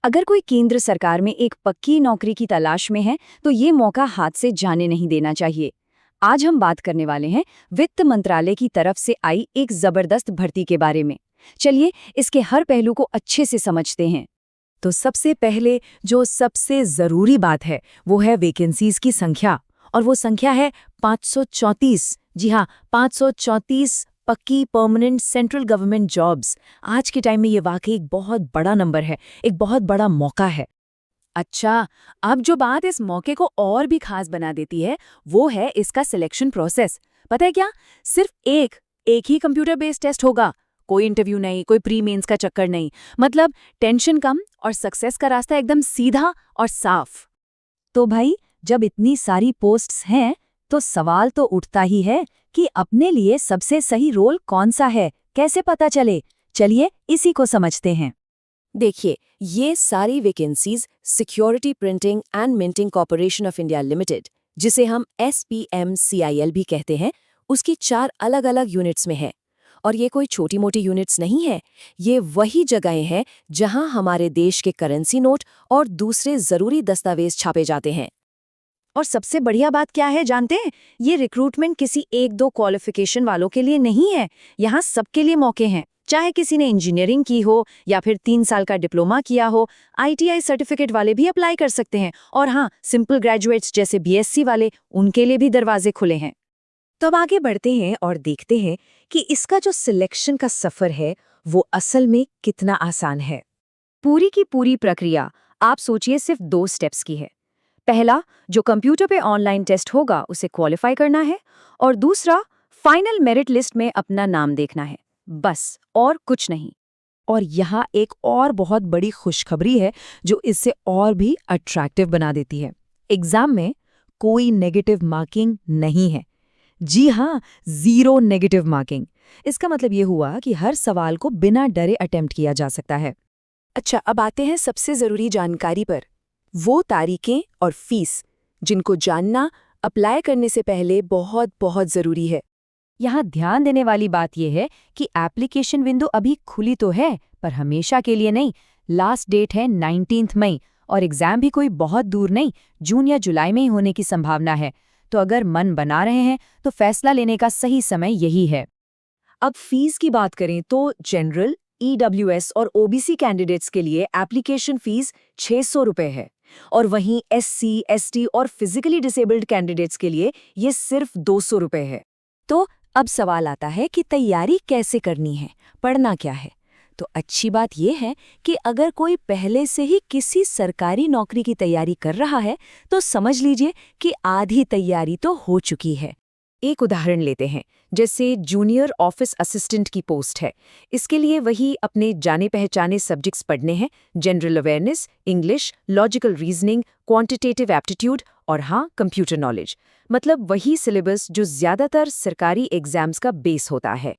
अगर कोई केंद्र सरकार में एक पक्की नौकरी की तलाश में है तो ये मौका हाथ से जाने नहीं देना चाहिए। आज हम बात करने वाले हैं वित्त मंत्रालय की तरफ से आई एक जबरदस्त भर्ती के बारे में। चलिए इसके हर पहलू को अच्छे से समझते हैं। तो सबसे पहले जो सबसे जरूरी बात है वो है वैकेंसीज की संख्या, और वो संख्या है 534। जी हाँ, 534 पक्की परमानेंट सेंट्रल गवर्नमेंट जॉब्स। आज के टाइम में ये वाकई एक बहुत बड़ा नंबर है, एक बहुत बड़ा मौका है। अच्छा, अब जो बात इस मौके को और भी खास बना देती है वो है इसका सिलेक्शन प्रोसेस। पता है क्या? सिर्फ एक ही कंप्यूटर बेस्ड टेस्ट होगा। कोई इंटरव्यू नहीं, कोई प्री मेंस का चक्कर नहीं। मतलब टेंशन कम और सक्सेस का रास्ता एकदम सीधा और साफ। तो भाई, जब इतनी सारी पोस्ट्स हैं तो सवाल तो उठता ही है कि अपने लिए सबसे सही रोल कौन सा है, कैसे पता चले। चलिए इसी को समझते हैं। देखिए, ये सारी vacancies security printing and minting corporation of India limited, जिसे हम SPMCIL भी कहते हैं, उसकी 4 अलग-अलग यूनिट्स में है। और ये कोई छोटी मोटी यूनिट्स नहीं है, ये वही जगहें हैं जहां हमारे देश के करेंसी नोट और दूसरे जरूरी दस्तावेज छापे जाते हैं। और सबसे बढ़िया बात क्या है जानते हैं? ये रिक्रूटमेंट किसी 1-2 क्वालिफिकेशन वालों के लिए नहीं है। यहाँ सबके लिए मौके हैं। चाहे किसी ने इंजीनियरिंग की हो या फिर 3 साल का डिप्लोमा किया हो, ITI सर्टिफिकेट वाले भी अप्लाई कर सकते हैं। और हाँ, सिंपल ग्रेजुएट्स जैसे BSc वाले, उनके लिए भी दरवाजे खुले हैं। तो अब आगे बढ़ते हैं और देखते हैं कि इसका जो सिलेक्शन का सफर है वो असल में कितना आसान है। पूरी की पूरी प्रक्रिया आप सोचिए सिर्फ 2 स्टेप्स की है। पहला, जो कंप्यूटर पे ऑनलाइन टेस्ट होगा उसे क्वालिफाई करना है, और दूसरा, फाइनल मेरिट लिस्ट में अपना नाम देखना है। बस, और कुछ नहीं। और यहाँ एक और बहुत बड़ी खुशखबरी है जो इससे और भी अट्रैक्टिव बना देती है। एग्जाम में कोई नेगेटिव मार्किंग नहीं है। जी हाँ, 0 नेगेटिव मार्किंग। इसका मतलब ये हुआ कि हर सवाल को बिना डरे अटेम्प्ट किया जा सकता है। अच्छा, अब आते हैं सबसे जरूरी जानकारी पर, वो तारीखें और फीस, जिनको जानना अप्लाई करने से पहले बहुत बहुत जरूरी है। यहाँ ध्यान देने वाली बात यह है कि एप्लीकेशन विंडो अभी खुली तो है, पर हमेशा के लिए नहीं। लास्ट डेट है 19 मई, और एग्जाम भी कोई बहुत दूर नहीं, जून या जुलाई में ही होने की संभावना है। तो अगर मन बना रहे हैं तो फैसला लेने का सही समय यही है। अब फीस की बात करें तो जनरल, EWS और OBC कैंडिडेट्स के लिए एप्लीकेशन फीस 600 रुपए है, और वहीं SC, ST और फिजिकली डिसेबल्ड कैंडिडेट्स के लिए ये सिर्फ 200 रुपए है। तो अब सवाल आता है कि तैयारी कैसे करनी है, पढ़ना क्या है। तो अच्छी बात यह है कि अगर कोई पहले से ही किसी सरकारी नौकरी की तैयारी कर रहा है तो समझ लीजिए कि आधी तैयारी तो हो चुकी है। एक उदाहरण लेते हैं, जैसे जूनियर ऑफिस असिस्टेंट की पोस्ट है। इसके लिए वही अपने जाने पहचाने सब्जेक्ट्स पढ़ने हैं, general awareness, English, logical reasoning, quantitative aptitude और हाँ, कंप्यूटर नॉलेज। मतलब वही सिलेबस जो ज्यादातर सरकारी एग्जाम्स का बेस होता है।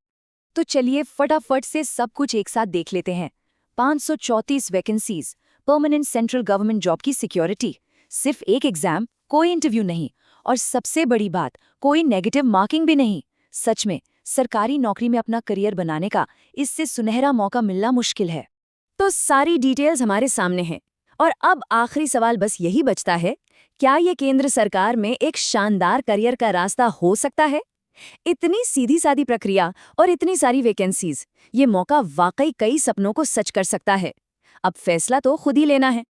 तो चलिए फटाफट से सब कुछ एक साथ देख लेते हैं। 534 vacancies, permanent central government job की सिक्योरिटी, सिर्फ एक एग्जाम, कोई इंटरव्यू नहीं, और सबसे बड़ी बात, कोई नेगेटिव मार्किंग भी नहीं। सच में सरकारी नौकरी में अपना करियर बनाने का इससे सुनहरा मौका मिलना मुश्किल है। तो सारी डिटेल्स हमारे सामने हैं, और अब आखिरी सवाल बस यही बचता है, क्या ये केंद्र सरकार में एक शानदार करियर का रास्ता हो सकता है? इतनी सीधी सादी प्रक्रिया और इतनी सारी वैकेंसीज, ये मौका वाकई कई सपनों को सच कर सकता है। अब फैसला तो खुद ही लेना है।